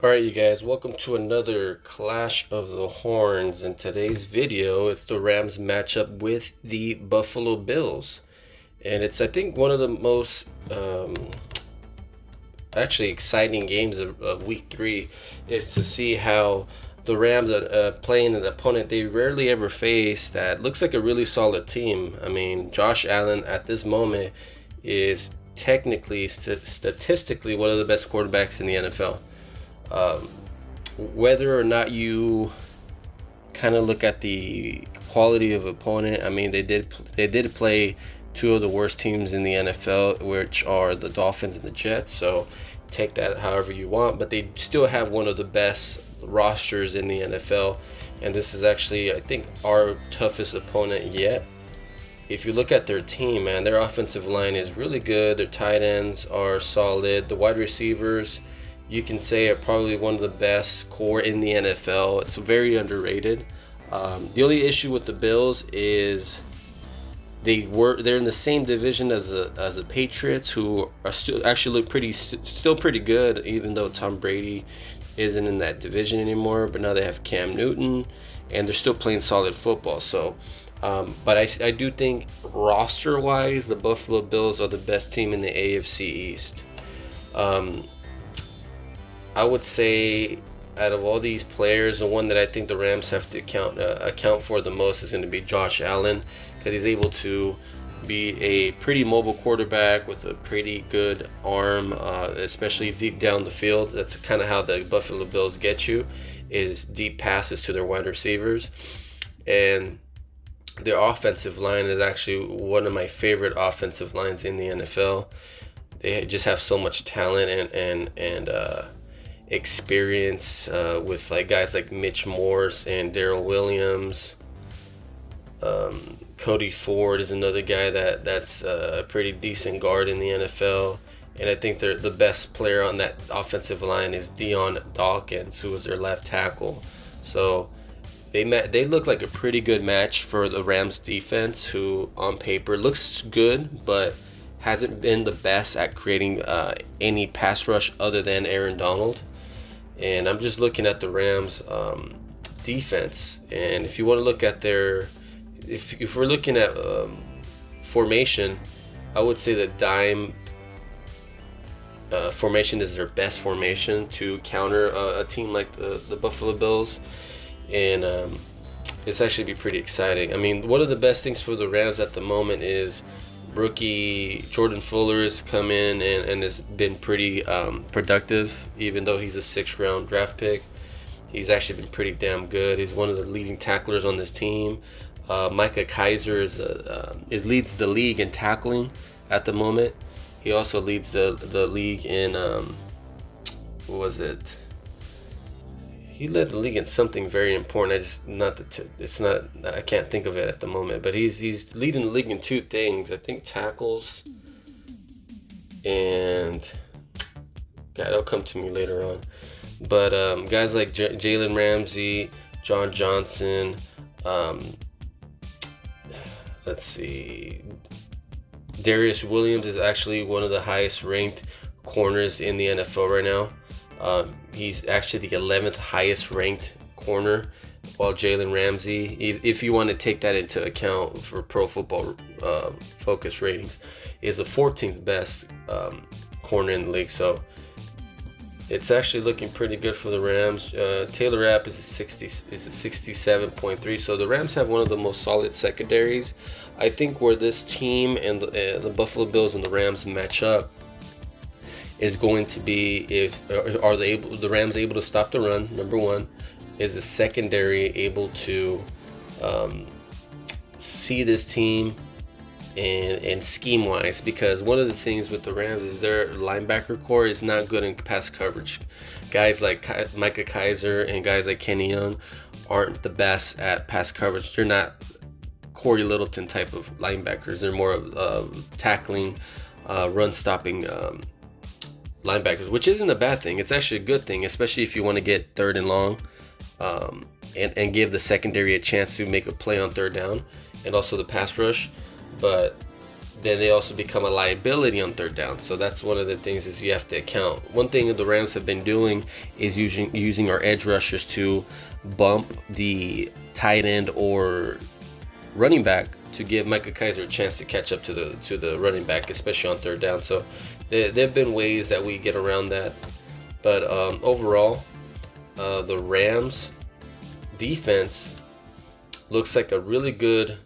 Alright, you guys, welcome to another Clash of the Horns. In today's video, it's the Rams matchup with the Buffalo Bills. And it's, I think, one of the most actually exciting games of week 3 is to see how the Rams are playing an opponent they rarely ever face that looks like a really solid team. I mean, Josh Allen at this moment is technically, statistically, one of the best quarterbacks in the NFL. Um, whether or not you kind of look at the quality of opponent, I mean they did play two of the worst teams in the NFL, which are the Dolphins and the Jets. So take that however you want, but they still have one of the best rosters in the NFL, and this is actually, I think, our toughest opponent yet. If you look at their team, man, their offensive line is really good. Their tight ends are solid. The wide receivers, you can say, are probably one of the best core in the NFL. It's very underrated. The only issue with the Bills is they're in the same division as the Patriots, who are still actually look still pretty good, even though Tom Brady isn't in that division anymore. But now they have Cam Newton, and they're still playing solid football. So, but I do think roster-wise, the Buffalo Bills are the best team in the AFC East. Um, I would say out of all these players, the one that I think the Rams have to account for the most is going to be Josh Allen, because he's able to be a pretty mobile quarterback with a pretty good arm, especially deep down the field. That's kind of how the Buffalo Bills get you, is deep passes to their wide receivers. And their offensive line is actually one of my favorite offensive lines in the NFL. They just have so much talent and experience with like guys like Mitch Morse and Darrell Williams. Cody Ford is another guy that's a pretty decent guard in the NFL. And I think the best player on that offensive line is Dion Dawkins, who was their left tackle. So they look like a pretty good match for the Rams defense, who on paper looks good, but hasn't been the best at creating any pass rush other than Aaron Donald. And I'm just looking at the Rams defense, and if you want to look at if we're looking at formation, I would say that dime formation is their best formation to counter a team like the Buffalo Bills, and it's actually be pretty exciting. I mean, one of the best things for the Rams at the moment is rookie Jordan Fuller has come in and has been pretty productive, even though he's a 6th-round draft pick. He's actually been pretty damn good. He's one of the leading tacklers on this team. Micah Kiser leads the league in tackling at the moment. He also leads the league in what was it? He led the league in something very important. I can't think of it at the moment. But he's leading the league in two things. I think tackles and God, it'll come to me later on. But guys like Jalen Ramsey, John Johnson, let's see, Darius Williams is actually one of the highest ranked corners in the NFL right now. He's actually the 11th highest ranked corner, while Jalen Ramsey, if you want to take that into account for Pro Football Focus ratings, is the 14th best corner in the league. So it's actually looking pretty good for the Rams. Taylor Rapp is a 67.3. So the Rams have one of the most solid secondaries. I think where this team and the Buffalo Bills and the Rams match up is going to be, are the Rams able to stop the run? Number one, is the secondary able to see this team and scheme wise, because one of the things with the Rams is their linebacker core is not good in pass coverage. Guys like Micah Kiser and guys like Kenny Young aren't the best at pass coverage. They're not Corey Littleton type of linebackers. They're more of tackling, run stopping linebackers, which isn't a bad thing. It's actually a good thing, especially if you want to get 3rd and long, and give the secondary a chance to make a play on 3rd down, and also the pass rush. But then they also become a liability on third down. So that's one of the things is you have to account. One thing that the Rams have been doing is using our edge rushers to bump the tight end or running back to give Micah Kiser a chance to catch up to the running back, especially on third down. So there have been ways that we get around that. But overall, the Rams defense looks like a really good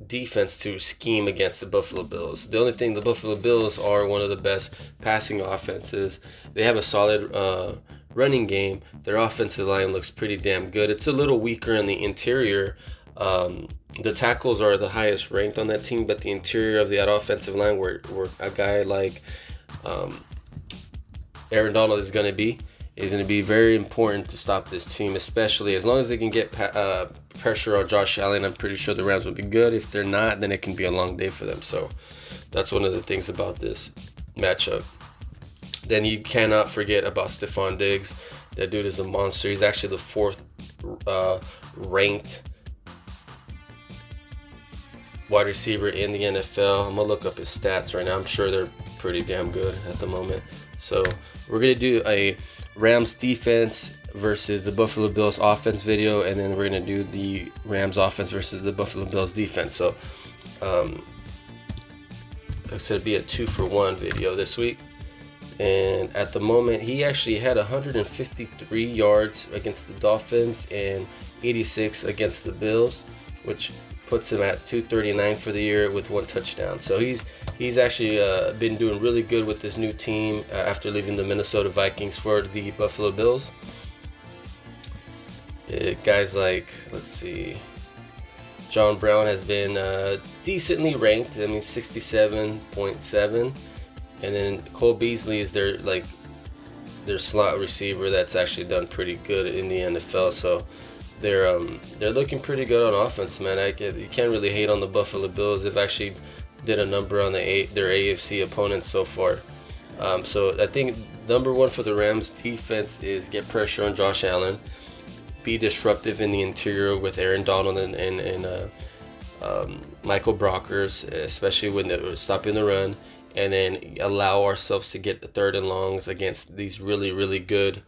defense to scheme against the Buffalo Bills. The only thing, the Buffalo Bills are one of the best passing offenses. They have a solid running game. Their offensive line looks pretty damn good. It's a little weaker in the interior. The tackles are the highest ranked on that team, but the interior of that offensive line, where a guy like Aaron Donald is going to be very important to stop this team, especially as long as they can get pressure on Josh Allen. I'm pretty sure the Rams will be good. If they're not, then it can be a long day for them. So that's one of the things about this matchup. Then you cannot forget about Stephon Diggs. That dude is a monster. He's actually the fourth ranked wide receiver in the NFL. I'm going to look up his stats right now. I'm sure they're pretty damn good at the moment. So we're going to do a Rams defense versus the Buffalo Bills offense video, and then we're going to do the Rams offense versus the Buffalo Bills defense. So it's going to be a 2-for-1 video this week. And at the moment, he actually had 153 yards against the Dolphins and 86 against the Bills, which puts him at 239 for the year with 1 touchdown. So he's actually been doing really good with this new team after leaving the Minnesota Vikings for the Buffalo Bills. Guys like, let's see, John Brown has been decently ranked. I mean, 67.7. And then Cole Beasley is their slot receiver that's actually done pretty good in the NFL. So they're looking pretty good on offense, man. You can't really hate on the Buffalo Bills. They've actually did a number on their AFC opponents so far. So I think number one for the Rams defense is get pressure on Josh Allen, be disruptive in the interior with Aaron Donald and Michael Brockers, especially when they're stopping the run, and then allow ourselves to get the third and longs against these really, really good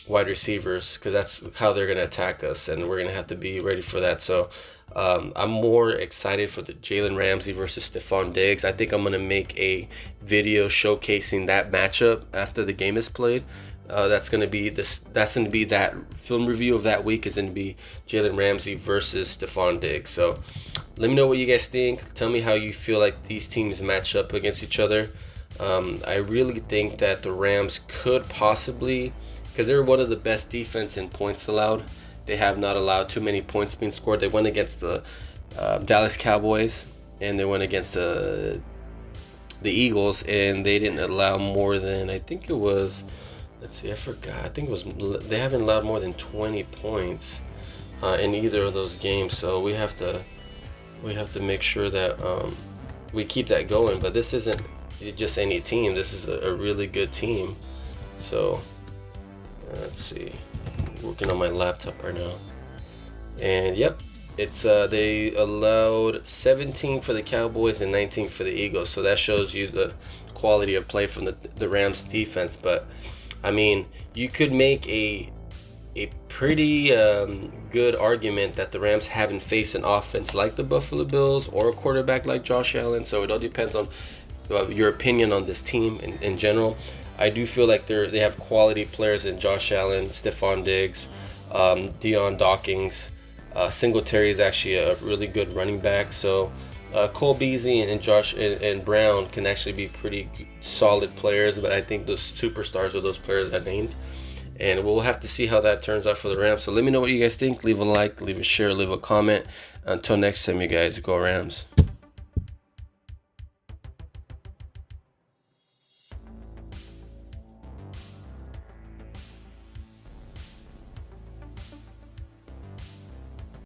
wide receivers, because that's how they're going to attack us, and we're going to have to be ready for that. So I'm more excited for the Jalen Ramsey versus Stephon Diggs. I think I'm going to make a video showcasing that matchup after the game is played. That's going to be that film review of that week is going to be Jalen Ramsey versus Stephon Diggs. So let me know what you guys think. Tell me how you feel like these teams match up against each other. I really think that the Rams could possibly, because they're one of the best defense in points allowed. They have not allowed too many points being scored. They went against the Dallas Cowboys, and they went against the Eagles, and they didn't allow more than, I think it was, let's see, I forgot. I think it was, they haven't allowed more than 20 points in either of those games. So we have to make sure that we keep that going. But this isn't just any team. This is a really good team. So let's see. I'm working on my laptop right now. And yep, it's they allowed 17 for the Cowboys and 19 for the Eagles. So that shows you the quality of play from the Rams defense. But I mean, you could make a pretty good argument that the Rams haven't faced an offense like the Buffalo Bills or a quarterback like Josh Allen. So it all depends on your opinion on this team in general. I do feel like they have quality players in Josh Allen, Stephon Diggs, Deion Dawkins. Singletary is actually a really good running back. So Cole Beasley and Josh and Brown can actually be pretty solid players, but I think those superstars are those players I named. And we'll have to see how that turns out for the Rams. So let me know what you guys think. Leave a like, leave a share, leave a comment. Until next time, you guys, go Rams.